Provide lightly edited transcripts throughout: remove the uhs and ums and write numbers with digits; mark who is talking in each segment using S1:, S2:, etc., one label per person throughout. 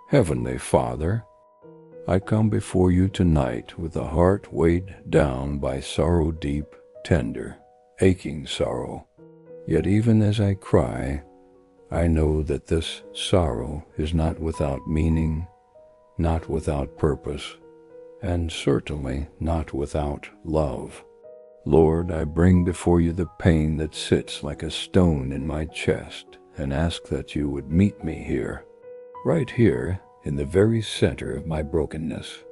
S1: Heavenly Father, I come before you tonight with a heart weighed down by sorrow deep, tender, aching sorrow. Yet even as I cry, I know that this sorrow is not without meaning, not without purpose, and certainly not without love. Lord, I bring before you the pain that sits like a stone in my chest and ask that you would meet me here, right here in the very center of my brokenness.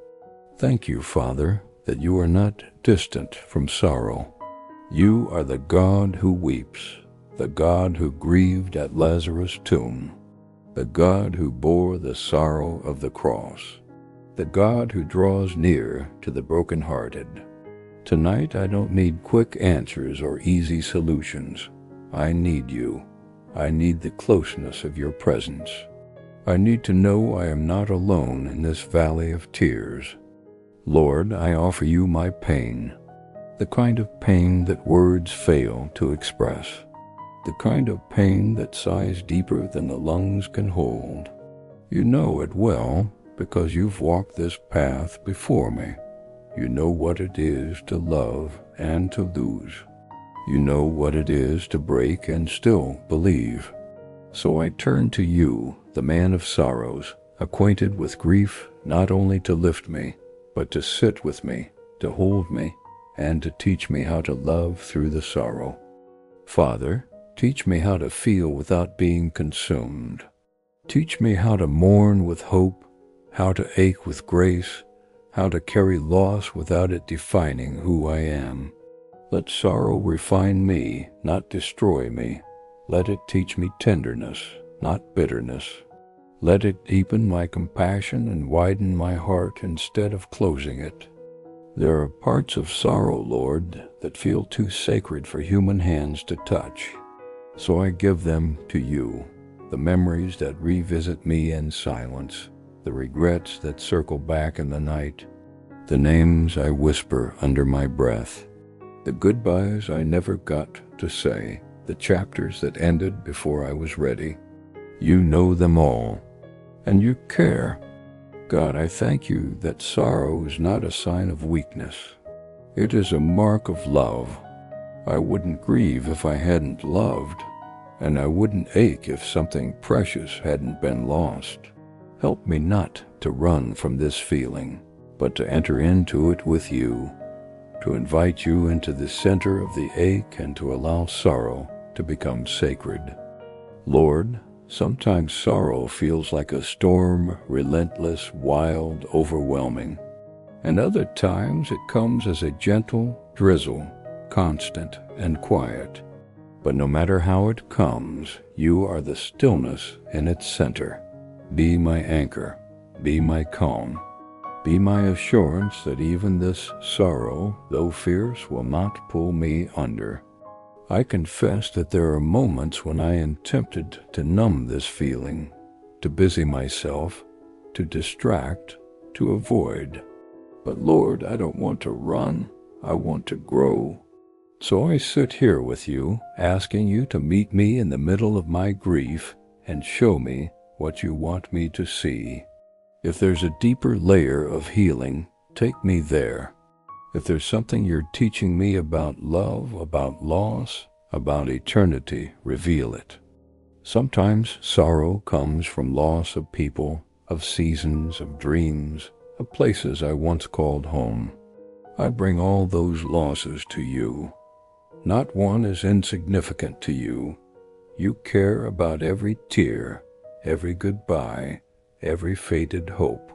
S1: Thank you, Father, that you are not distant from sorrow. You are the God who weeps, the God who grieved at Lazarus' tomb, the God who bore the sorrow of the cross, the God who draws near to the brokenhearted. Tonight I don't need quick answers or easy solutions. I need you. I need the closeness of your presence. I need to know I am not alone in this valley of tears. Lord, I offer you my pain, the kind of pain that words fail to express, the kind of pain that sighs deeper than the lungs can hold. You know it well because you've walked this path before me. You know what it is to love and to lose. You know what it is to break and still believe. So I turn to you, the man of sorrows, acquainted with grief not only to lift me, but to sit with me, to hold me, and to teach me how to love through the sorrow. Father, teach me how to feel without being consumed. Teach me how to mourn with hope, how to ache with grace, how to carry loss without it defining who I am. Let sorrow refine me, not destroy me. Let it teach me tenderness, not bitterness. Let it deepen my compassion and widen my heart instead of closing it. There are parts of sorrow, Lord, that feel too sacred for human hands to touch. So I give them to you, the memories that revisit me in silence, the regrets that circle back in the night, the names I whisper under my breath, the goodbyes I never got to say, the chapters that ended before I was ready. You know them all, and you care. God, I thank you that sorrow is not a sign of weakness. It is a mark of love. I wouldn't grieve if I hadn't loved, and I wouldn't ache if something precious hadn't been lost. Help me not to run from this feeling, but to enter into it with you, to invite you into the center of the ache and to allow sorrow to become sacred. Lord, sometimes sorrow feels like a storm, relentless, wild, overwhelming. And other times it comes as a gentle drizzle, constant and quiet. But no matter how it comes, you are the stillness in its center. Be my anchor, be my calm, be my assurance that even this sorrow, though fierce, will not pull me under. I confess that there are moments when I am tempted to numb this feeling, to busy myself, to distract, to avoid. But Lord, I don't want to run, I want to grow. So I sit here with you, asking you to meet me in the middle of my grief and show me what you want me to see. If there's a deeper layer of healing, take me there. If there's something you're teaching me about love, about loss, about eternity, reveal it. Sometimes sorrow comes from loss of people, of seasons, of dreams, of places I once called home. I bring all those losses to you. Not one is insignificant to you. You care about every tear, every goodbye, every faded hope.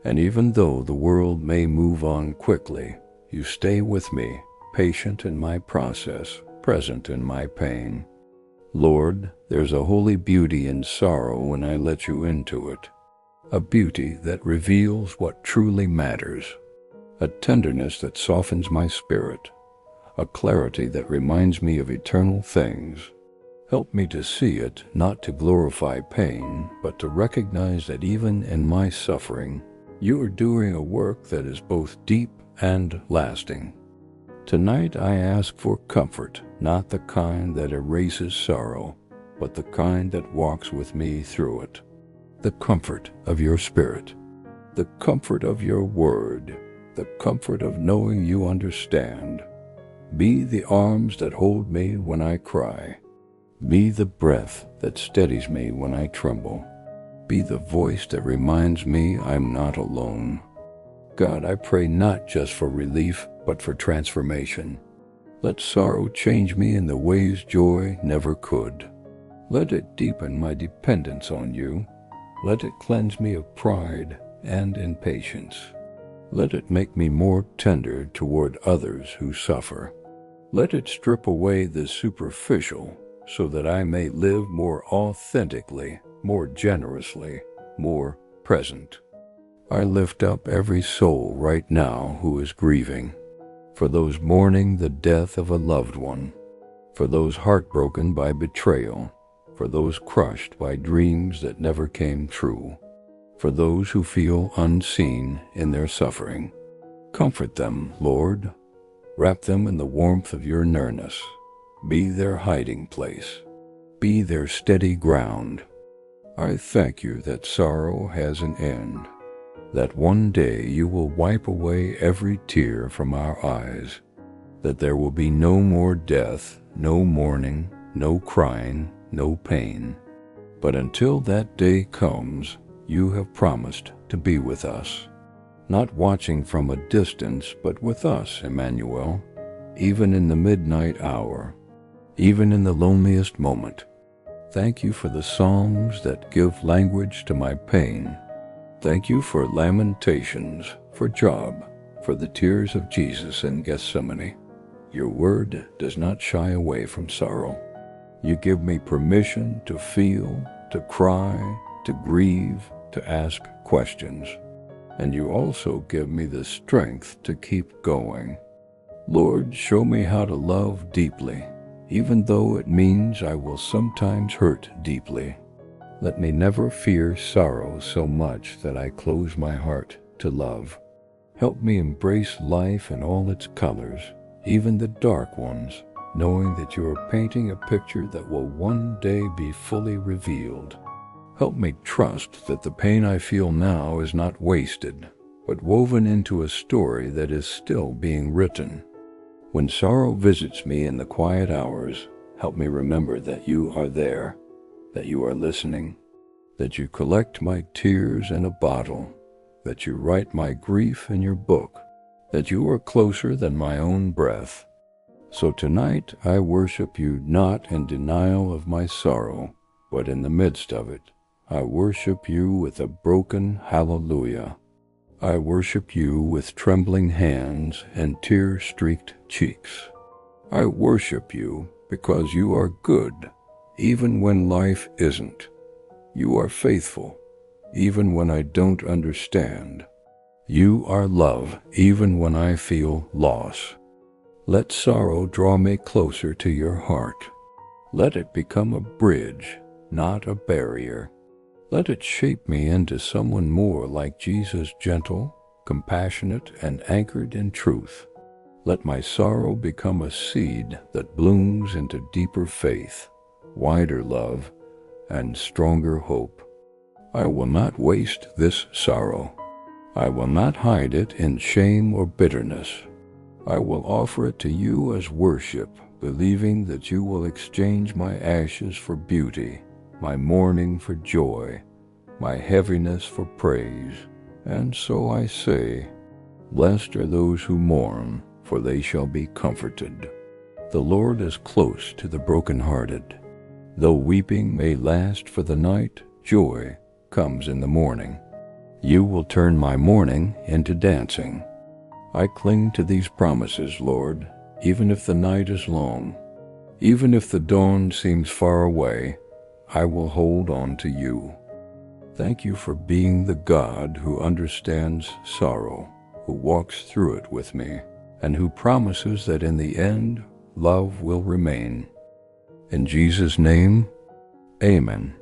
S1: And even though the world may move on quickly, you stay with me, patient in my process, present in my pain. Lord, there's a holy beauty in sorrow when I let you into it, a beauty that reveals what truly matters, a tenderness that softens my spirit, a clarity that reminds me of eternal things. Help me to see it, not to glorify pain, but to recognize that even in my suffering, you are doing a work that is both deep and lasting. Tonight I ask for comfort, not the kind that erases sorrow, but the kind that walks with me through it. The comfort of your Spirit, the comfort of your word, the comfort of knowing you understand. Be the arms that hold me when I cry. Be the breath that steadies me when I tremble. Be the voice that reminds me I'm not alone. God, I pray not just for relief, but for transformation. Let sorrow change me in the ways joy never could. Let it deepen my dependence on you. Let it cleanse me of pride and impatience. Let it make me more tender toward others who suffer. Let it strip away the superficial so that I may live more authentically, more generously, more present. I lift up every soul right now who is grieving, for those mourning the death of a loved one, for those heartbroken by betrayal, for those crushed by dreams that never came true, for those who feel unseen in their suffering. Comfort them, Lord. Wrap them in the warmth of your nearness. Be their hiding place. Be their steady ground. I thank you that sorrow has an end, that one day you will wipe away every tear from our eyes, that there will be no more death, no mourning, no crying, no pain. But until that day comes, you have promised to be with us, not watching from a distance, but with us, Emmanuel, even in the midnight hour, even in the loneliest moment. Thank you for the songs that give language to my pain. Thank you for lamentations, for Job, for the tears of Jesus in Gethsemane. Your word does not shy away from sorrow. You give me permission to feel, to cry, to grieve, to ask questions. And you also give me the strength to keep going. Lord, show me how to love deeply, even though it means I will sometimes hurt deeply. Let me never fear sorrow so much that I close my heart to love. Help me embrace life in all its colors, even the dark ones, knowing that you are painting a picture that will one day be fully revealed. Help me trust that the pain I feel now is not wasted, but woven into a story that is still being written. When sorrow visits me in the quiet hours, help me remember that you are there, that you are listening, that you collect my tears in a bottle, that you write my grief in your book, that you are closer than my own breath. So tonight I worship you not in denial of my sorrow, but in the midst of it. I worship you with a broken hallelujah. I worship you with trembling hands and tear-streaked cheeks. I worship you because you are good, even when life isn't. You are faithful, even when I don't understand. You are love, even when I feel loss. Let sorrow draw me closer to your heart. Let it become a bridge, not a barrier. Let it shape me into someone more like Jesus, gentle, compassionate, and anchored in truth. Let my sorrow become a seed that blooms into deeper faith, wider love, and stronger hope. I will not waste this sorrow. I will not hide it in shame or bitterness. I will offer it to you as worship, believing that you will exchange my ashes for beauty, my mourning for joy, my heaviness for praise. And so I say, blessed are those who mourn, for they shall be comforted. The Lord is close to the brokenhearted. Though weeping may last for the night, joy comes in the morning. You will turn my mourning into dancing. I cling to these promises, Lord, even if the night is long. Even if the dawn seems far away, I will hold on to you. Thank you for being the God who understands sorrow, who walks through it with me, and who promises that in the end, love will remain. In Jesus' name, amen.